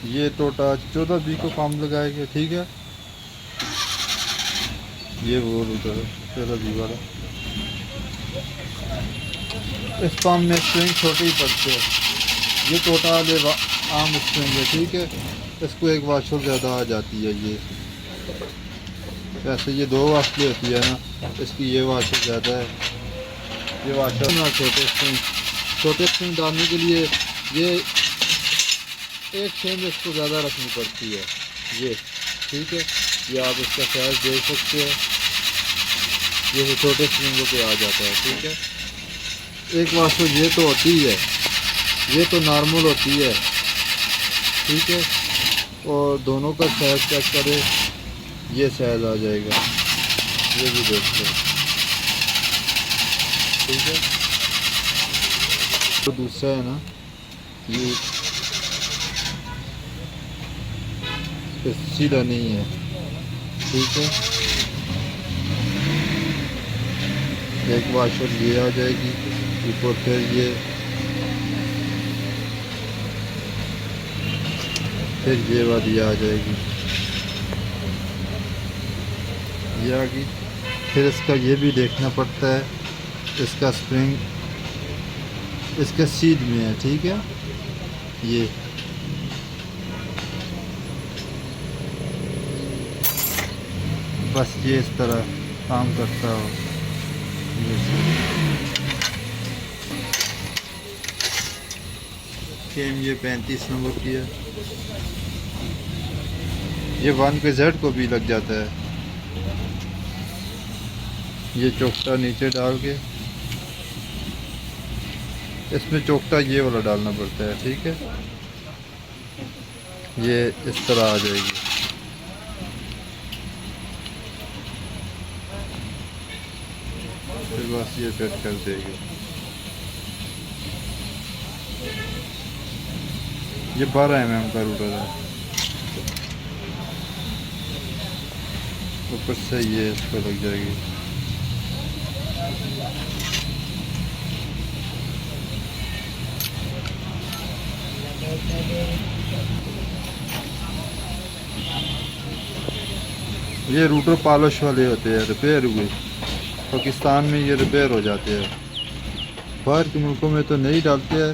ये टोटा 14 बी को काम लगाएगा, ठीक है। ये वो रूटर है 14 बी वाला। इस पंप में स्प्रिंग छोटे ही पड़ते हैं। ये टोटा वाले आम स्प्रिंग है, ठीक है। इसको एक वाशर ज़्यादा आ जाती है। ये वैसे ये 2 वाशलें होती है ना, इसकी ये वाशर ज़्यादा है। ये वाशर ना छोटे स्प्रिंग डालने के लिए ये एक सेंध इसको ज़्यादा रखनी पड़ती है। ये ठीक है, ये आप इसका साइज देख सकते हैं। ये छोटे स्प्रिंगों पे आ जाता है, ठीक है। एक वाशर ये तो होती है, ये तो नॉर्मल होती है, ठीक है। और दोनों का साइज चेक करें, ये साइज आ जाएगा, ये भी देखते हैं, ठीक है। तो दूसरा है ना, ये सीधा नहीं है, ठीक है। एक वाशर ये आ जाएगी ऊपर, फिर ये वाली आ जाएगी, ये आ गई। फिर इसका ये भी देखना पड़ता है, इसका स्प्रिंग इसका सीध में है, ठीक है। ये बस ये इस तरह काम करता हो। सेम ये 35 नंबर की है। ये 1 के जेड को भी लग जाता है। ये चोकटा नीचे डाल के इसमें चोकटा ये वाला डालना पड़ता है, ठीक है। ये इस तरह आ जाएगी। फिर बस ये फिट कर देगी। ये 12 mm का रूटर है। ऊपर से ये इसको लग जाएगी। ये रूटर पॉलिश वाले होते हैं, रिपेयर हुए। पाकिस्तान में ये रिपेयर हो जाते हैं, बाहर के मुल्कों में तो नहीं डालते हैं।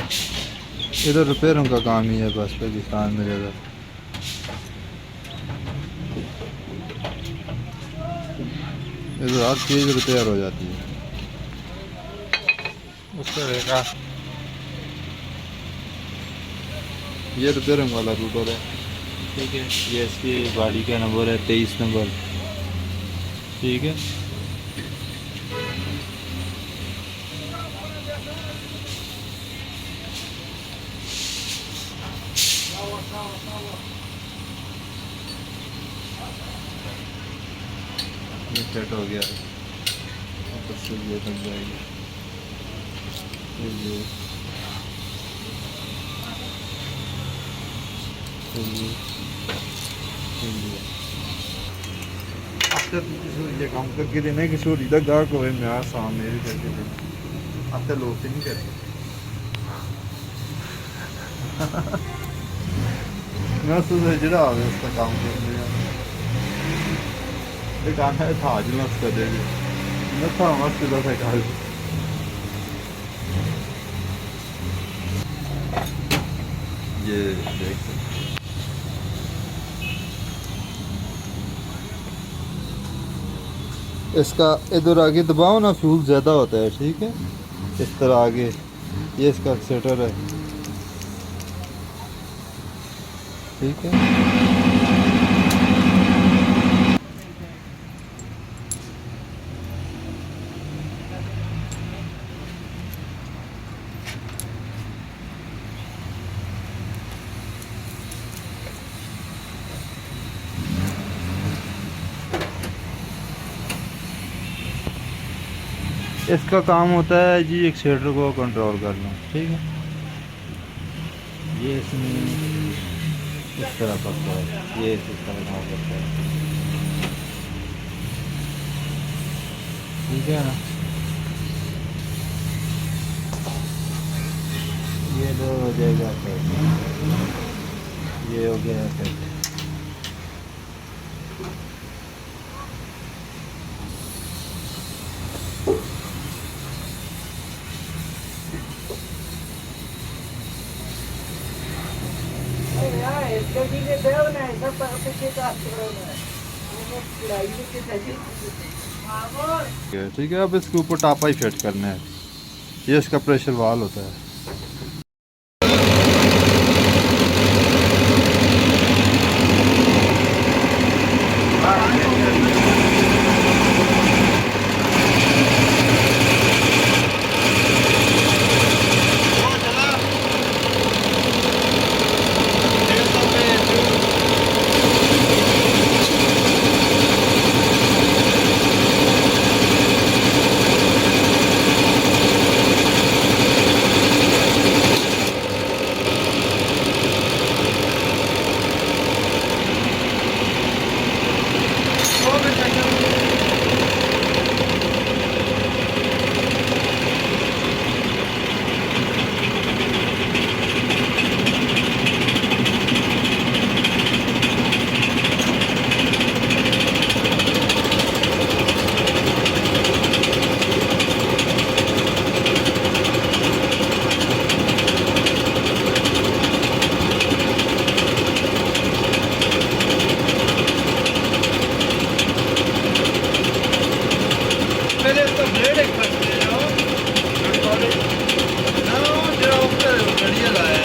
इधर रिपेयरों का काम ही है बस, पाकिस्तान में ज़्यादा। इधर हर चीज़ रिपेयर हो जाती है। उसका रहेगा ये रिपेयरिंग वाला रूटर है, ठीक है। ये इसकी गाड़ी का नंबर है 23 नंबर, ठीक है। ये सेट हो गया है, ऊपर से ये लग जाएगी। ये काम करके देने की सूरी दा गाहक होवे, मैं सामने भी करके देना। अब तो लोग से नहीं करते। मैं सोचा जरा आवे उसका काम करने का। ये काम है था आज मस्त कर देंगे। मैं था मस्त कर था कल। ये देख सकते। इसका इधर आगे दबाओ ना, फ्यूल ज़्यादा होता है, ठीक है। इस तरह आगे ये इसका एक्सेटर है, ठीक है। इसका काम होता है जी एक्सेलेटर को कंट्रोल करना, ठीक है। ये इसमें इस तरह करता है, ये इस तरह काम करता है, ठीक है ना। ये दो हो जाएगा, ये हो गया है। ठीक है, अब इसके ऊपर टापा ही फिट करना है। ये इसका प्रेशर वाल होता है। पहले इसका ब्लेड एक फंस गया ना, जो ऊपर बढ़िया लाया